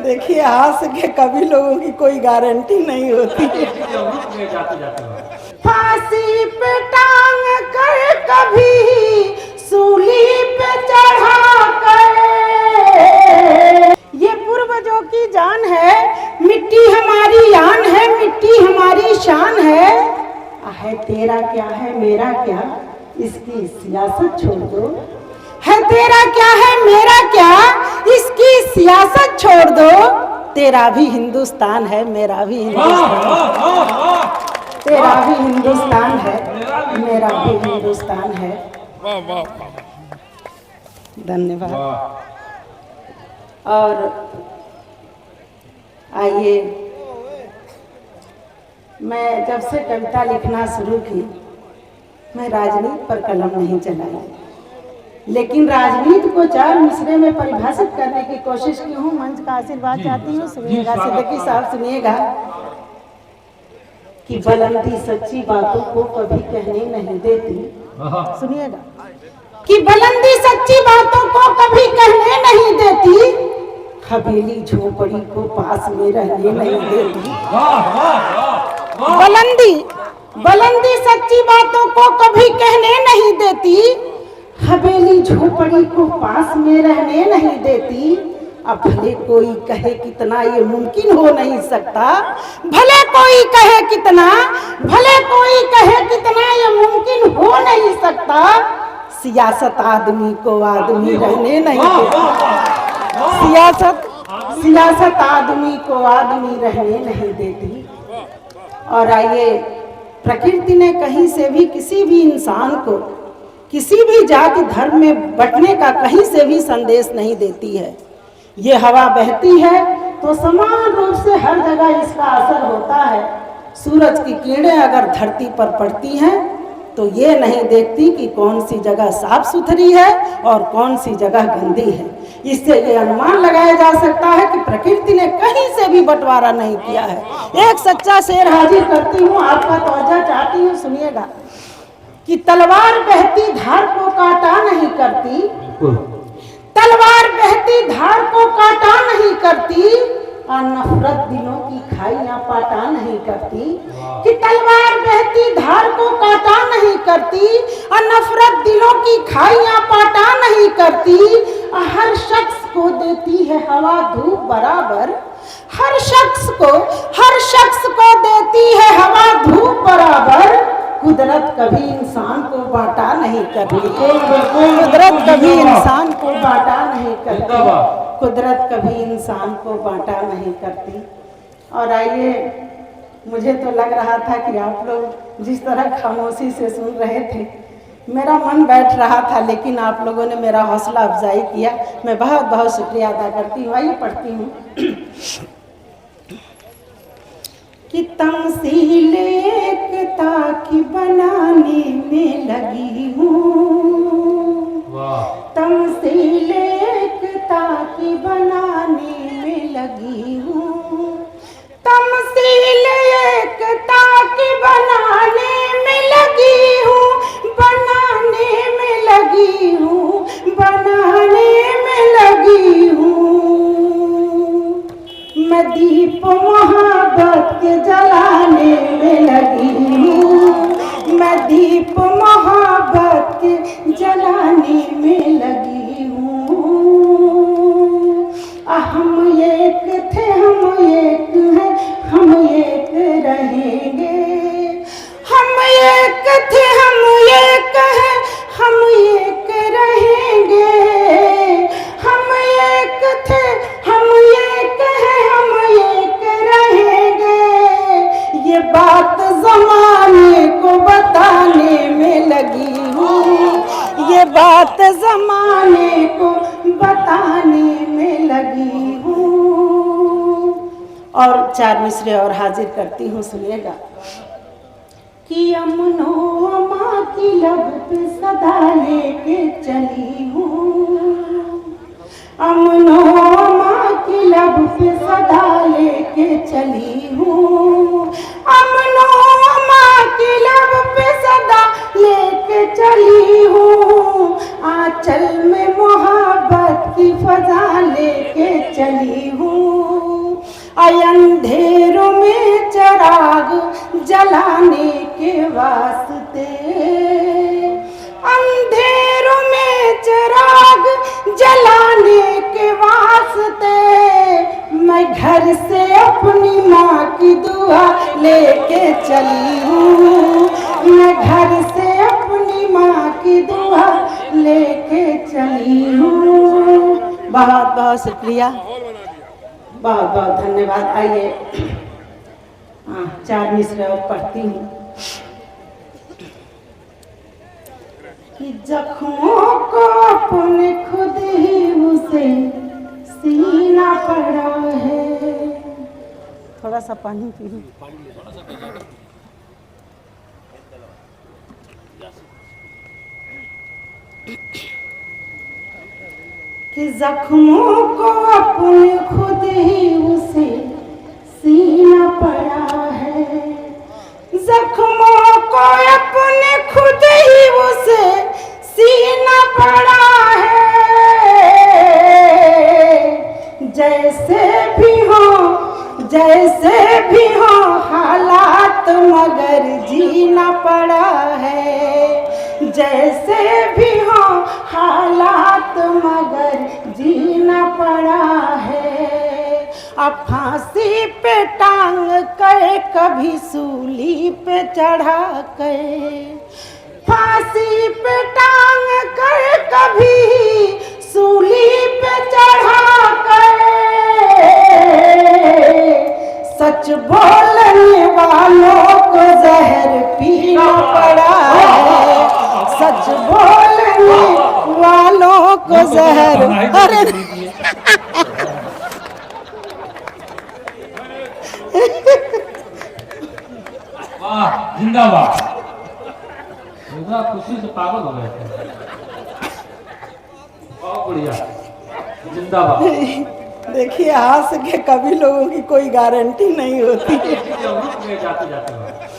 देखिए हाथ के कभी लोगों की कोई गारंटी नहीं होती। फांसी पे टांग कर कभी सूली पे चढ़ा कर, ये पूर्वजों की जान है, मिट्टी हमारी आन है, मिट्टी हमारी शान है तेरा क्या है मेरा क्या, इसकी सियासत छोड़ दो, है तेरा क्या है मेरा क्या, इसकी सियासत छोड़ दो, तेरा भी हिंदुस्तान है मेरा भी हिंदुस्तान, तेरा भी हिंदुस्तान है मेरा भी हिंदुस्तान है। धन्यवाद। और आइए, मैं जब से कविता लिखना शुरू की, मैं राजनीति पर कलम नहीं चलाई, लेकिन राजनीति को 4 मिसरे में परिभाषित करने की कोशिश की हूँ। मंच का आशीर्वाद चाहती हूँ। सुनिएगा सिद्दीकी साहब, सुनिएगा कि बुलंदी सच्ची बातों को कभी कहने नहीं देती। सुनिएगा कि बुलंदी सच्ची बातों को कभी कहने नहीं देती, हवेली झोपड़ी को पास में रहने नहीं देती। बुलंदी सच्ची बातों को कभी कहने नहीं देती, हवेली झोपड़ी को पास में रहने नहीं देती। अब भले कोई कहे कितना ये मुमकिन हो नहीं सकता, भले कोई कहे कितना, भले कोई कहे कितना ये मुमकिन हो नहीं सकता, सियासत आदमी को आदमी रहने नहीं देती। सियासत आदमी को आदमी रहने नहीं देती। और आइए, प्रकृति ने कहीं से भी किसी भी इंसान को किसी भी जाति धर्म में बंटने का कहीं से भी संदेश नहीं देती है। ये हवा बहती है तो समान रूप से हर जगह इसका असर होता है। सूरज की किरणें अगर धरती पर पड़ती हैं तो ये नहीं देखती कि कौन सी जगह साफ सुथरी है और कौन सी जगह गंदी है। इससे ये अनुमान लगाया जा सकता है कि प्रकृति ने कहीं से भी बंटवारा नहीं किया है। एक सच्चा शेर हाजिर करती हूँ, आपका तवज्जो चाहती हूँ, सुनिएगा कि तलवार बहती धार को काटा नहीं करती, तलवार बहती धार को काटा नहीं करती, और नफरत दिलों की खाइयां पाटा नहीं करती। कि तलवार बहती धार को काटा नहीं करती और नफरत दिलों की खाइयां पाटा नहीं करती। हर शख्स को देती है हवा धूप बराबर, हर शख्स को देती है हवा धूप बराबर। कुदरत कभी इंसान को बांटा नहीं करती, कुदरत कभी इंसान को बांटा नहीं करती, कुदरत कभी इंसान को बांटा नहीं करती। और आइए, मुझे तो लग रहा था कि आप लोग जिस तरह खामोशी से सुन रहे थे, मेरा मन बैठ रहा था, लेकिन आप लोगों ने मेरा हौसला अफजाई किया। मैं बहुत बहुत शुक्रिया अदा करती हूँ। आइए पढ़ती हूँ कि तमसील एकता की बनाने में लगी हूँ, तमसील एकता की बनाने में लगी हूँ, तमसील एकता की बनाने में लगी हूँ, बनाने में लगी हूँ, बनाने में लगी हूँ। मैं दीप मोहब्बत के जलाने में लगी हूँ, मैं दीप मोहब्बत के जलाने में लगी हूँ। हम एक थे, हम एक हैं, हम एक रहेंगे। हम एक थे, हम एक हैं, हम एक रहेंगे। हम एक थे, हम एक हैं, हम एक रहेंगे। ये बात ज़माने को बताने में लगी हूँ, ये बात ज़माने को बताने में लगी हूँ। और 4 मिसरे और हाजिर करती हूँ, सुनिएगा कि अमनो अमा की लब पे सदा लेके चली हूँ, अमनो अमा की लब पे सदा लेके चली हूँ, अमनो अमा की लब पे सदा लेके चली हूँ। आंचल में मोहब्बत की फजा लेके चली हूँ, अंधेरों में चिराग जलाने के वास्ते, अंधेरों में चिराग जलाने के वास्ते मैं घर से अपनी माँ की दुआ लेके चली हूँ, मैं घर से अपनी माँ की दुआ लेके चली हूँ। बहुत बहुत शुक्रिया, बहुत बहुत धन्यवाद। आइए 4 मिसरे और पढ़ती हूँ कि जख्मों को अपने खुद ही उसे सीना पड़ा है। थोड़ा सा पानी पी लूं। कि जख्मों को अपने खुद ही उसे सीना पड़ा है, जख्मों को अपने खुद ही उसे सीना पड़ा है। जैसे भी हो हालात मगर जीना पड़ा है, जैसे भी हो हालात मगर जीना पड़ा है। अब फांसी पे टांग कर कभी सूली पे चढ़ा कर, फांसी पे टांग कर कभी सूली पे चढ़ा कर, सच बोलने वालों को जहर पीना पड़ा है, सच बोलने वालों को जहर। अरे वाह, जिंदाबाद। खुशी से पागल हो गए थे। बहुत बढ़िया, जिंदाबाद। देखिए, हंस के कभी लोगों की कोई गारंटी नहीं होती। जाते जाते